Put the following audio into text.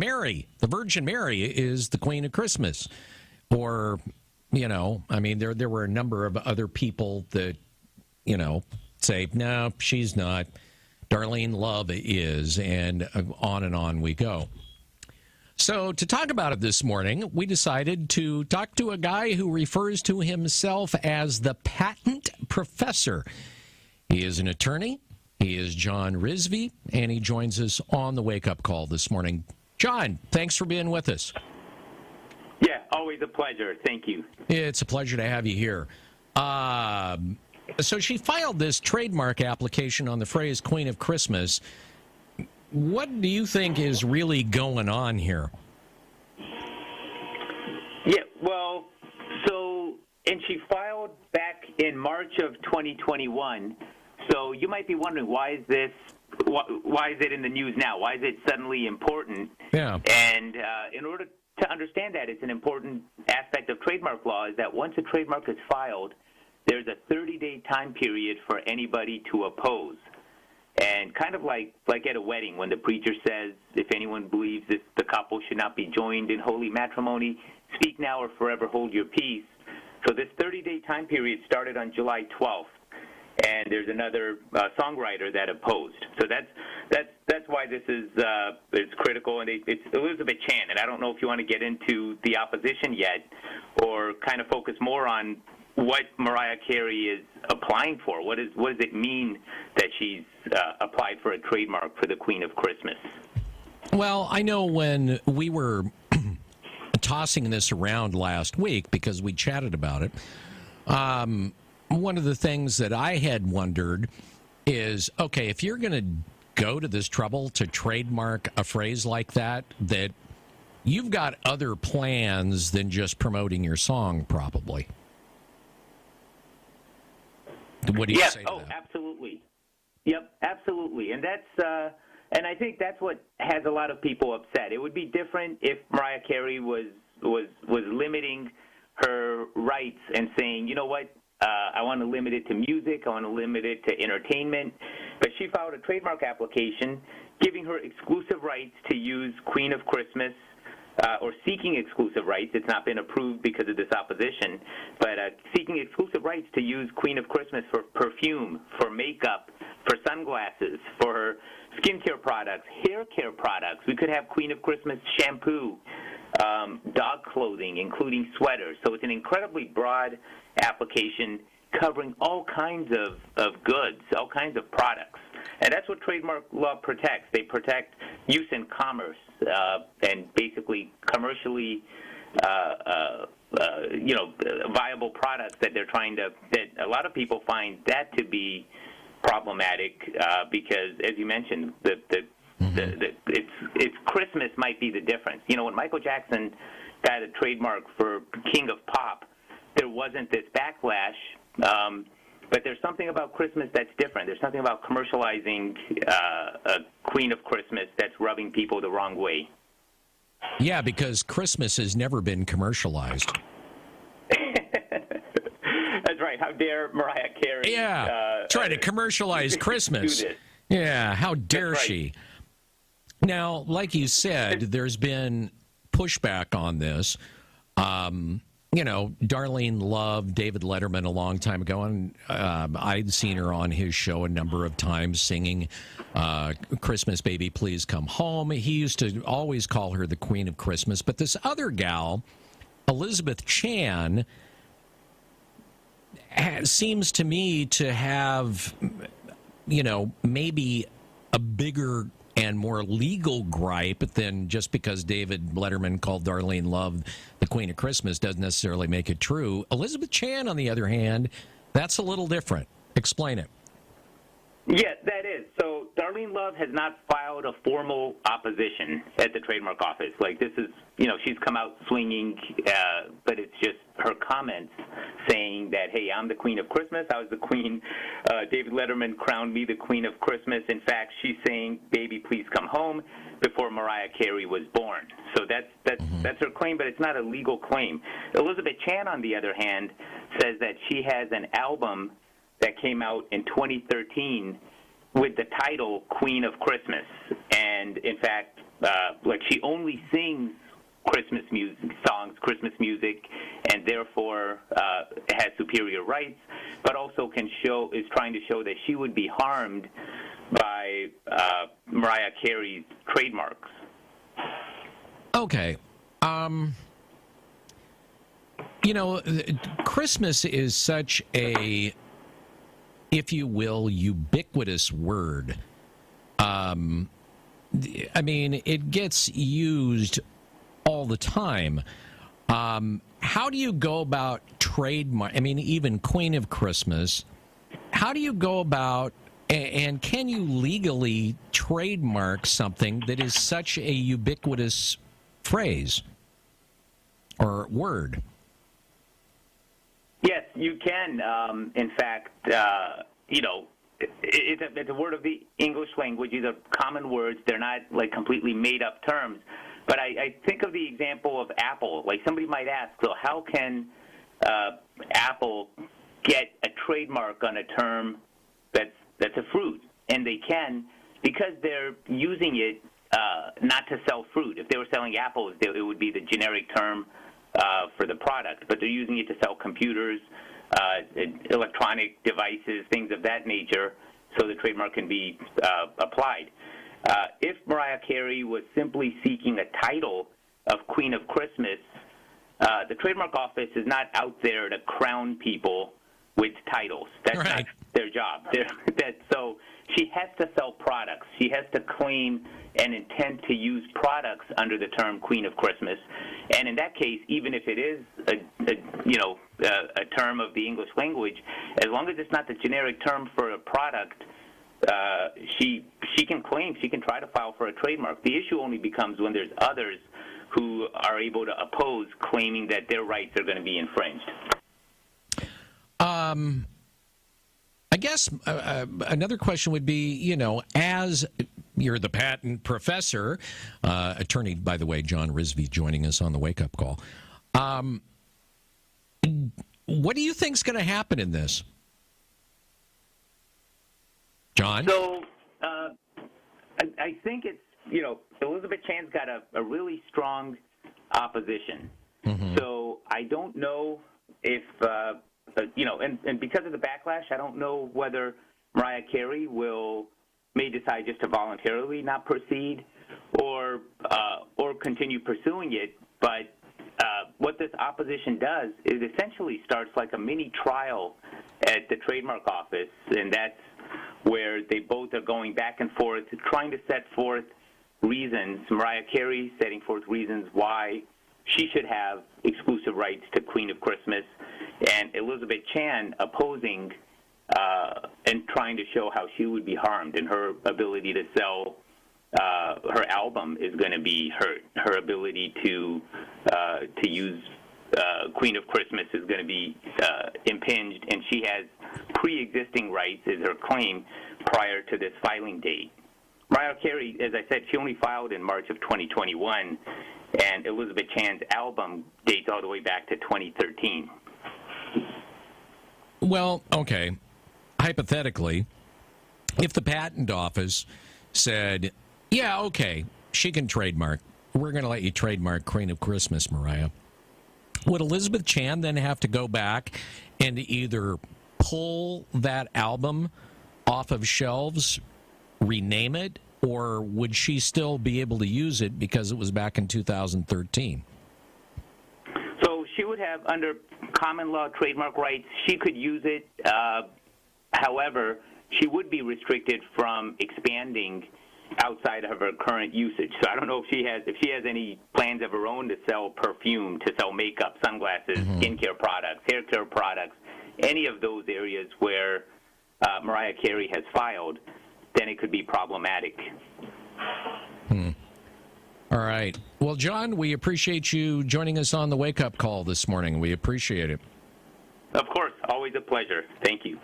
Mary, the Virgin Mary, is the Queen of Christmas. Or, I mean, there were a number of other people that, say, no, she's not. Darlene Love is, and on we go. So to talk about it this morning, we decided to talk to a guy who refers to himself as the patent professor. He is an attorney. He is John Rizvi, and he joins us on the wake-up call this morning. John, thanks for being with us. Yeah, always a pleasure. Thank you. It's a pleasure to have you here. So she filed this trademark application on the phrase Queen of Christmas. What do you think is really going on here? Yeah, well, and she filed back in March of 2021. So you might be wondering, why is it in the news now? Why is it suddenly important? Yeah. And in order to understand that, it's an important aspect of trademark law is that once a trademark is filed, there's a 30-day time period for anybody to oppose. And kind of like at a wedding when the preacher says, if anyone believes that the couple should not be joined in holy matrimony, speak now or forever hold your peace. So this 30-day time period started on July 12th, and there's another songwriter that opposed. So that's why this is it's critical, and it's Elizabeth Chan. And I don't know if you want to get into the opposition yet, or kind of focus more on what Mariah Carey is applying for. What does it mean that she's applied for a trademark for the Queen of Christmas? Well, I know when we were tossing this around last week, because we chatted about it, one of the things that I had wondered is, okay, if you're going to go to this trouble to trademark a phrase like that you've got other plans than just promoting your song, probably. What do you say to that? Absolutely. Yep, absolutely. And that's and I think that's what has a lot of people upset. It would be different if Mariah Carey was limiting her rights and saying, you know what, I want to limit it to music, I want to limit it to entertainment. But she filed a trademark application giving her exclusive rights to use Queen of Christmas, or seeking exclusive rights. It's not been approved because of this opposition, but seeking exclusive rights to use Queen of Christmas for perfume, for makeup, for sunglasses, for skincare products, hair care products. We could have Queen of Christmas shampoo, dog clothing, including sweaters. So it's an incredibly broad application covering all kinds of goods, all kinds of products. And that's what trademark law protects. They protect use in commerce and basically commercially, viable products that they're trying to. That a lot of people find that to be problematic because, as you mentioned, it's Christmas might be the difference. You know, when Michael Jackson got a trademark for King of Pop, there wasn't this backlash. But there's something about Christmas that's different. There's something about commercializing a Queen of Christmas that's rubbing people the wrong way. Yeah, because Christmas has never been commercialized. That's right. How dare Mariah Carey? Yeah, try to commercialize Christmas. Yeah, how dare she? Now, like you said, there's been pushback on this. Darlene Love, David Letterman a long time ago, and I'd seen her on his show a number of times singing Christmas Baby Please Come Home. He used to always call her the Queen of Christmas. But this other gal, Elizabeth Chan, seems to me to have, maybe a bigger and more legal gripe than just because David Letterman called Darlene Love the Queen of Christmas doesn't necessarily make it true. Elizabeth Chan, on the other hand, that's a little different. Explain it. Yeah, that is. So Darlene Love has not filed a formal opposition at the trademark office. Like, this is, she's come out swinging, but it's just her comments saying that, hey, I'm the Queen of Christmas. I was the Queen. David Letterman crowned me the Queen of Christmas. In fact, she's saying, baby, please come home, before Mariah Carey was born. So that's her claim, but it's not a legal claim. Elizabeth Chan, on the other hand, says that she has an album that came out in 2013 with the title Queen of Christmas. And, in fact, like she only sings Christmas music, and therefore has superior rights, but also is trying to show that she would be harmed by Mariah Carey's trademarks. Okay. Christmas is such a, if you will, ubiquitous word. It gets used all the time. How do you go about trademark? Even Queen of Christmas. How do you go about, and can you legally trademark something that is such a ubiquitous phrase or word? Yes, you can. In fact, it's a word of the English language. These are common words. They're not like completely made-up terms. But I think of the example of Apple. Like somebody might ask, so how can Apple get a trademark on a term that's a fruit? And they can because they're using it not to sell fruit. If they were selling apples, it would be the generic term for the product. But they're using it to sell computers, electronic devices, things of that nature, so the trademark can be applied. If Mariah Carey was simply seeking a title of Queen of Christmas, the Trademark Office is not out there to crown people with titles. That's right. Not their job. So she has to sell products. She has to claim an intent to use products under the term Queen of Christmas. And in that case, even if it is a term of the English language, as long as it's not the generic term for a product, she can try to file for a trademark. The issue only becomes when there's others who are able to oppose, claiming that their rights are going to be infringed. I guess another question would be, as you're the patent professor, attorney, by the way, John Rizvi, joining us on the Wake Up Call. What do you think's going to happen in this? John? So I think it's, Elizabeth Chan's got a really strong opposition. Mm-hmm. So I don't know if, and because of the backlash, I don't know whether Mariah Carey may decide just to voluntarily not proceed or continue pursuing it. But what this opposition does is essentially starts like a mini trial at the Trademark Office, and that's where they both are going back and forth, trying to set forth reasons. Mariah Carey setting forth reasons why she should have exclusive rights to Queen of Christmas, and Elizabeth Chan opposing and trying to show how she would be harmed, and her ability to sell her album is going to be hurt. Her ability to use Queen of Christmas is going to be impinged, and she has pre-existing rights, is her claim, prior to this filing date. Mariah Carey, as I said, she only filed in March of 2021, and Elizabeth Chan's album dates all the way back to 2013. Well, okay. Hypothetically, if the patent office said, yeah, okay, she can trademark, we're going to let you trademark Queen of Christmas, Mariah, would Elizabeth Chan then have to go back and either pull that album off of shelves, rename it, or would she still be able to use it because it was back in 2013? So she would have, under common law trademark rights, she could use it. However, she would be restricted from expanding outside of her current usage. So I don't know if she has any plans of her own to sell perfume, to sell makeup, sunglasses, skincare products, hair care products, any of those areas where Mariah Carey has filed, then it could be problematic. All right. Well, John, we appreciate you joining us on the Wake Up Call this morning. We appreciate it. Of course. Always a pleasure. Thank you.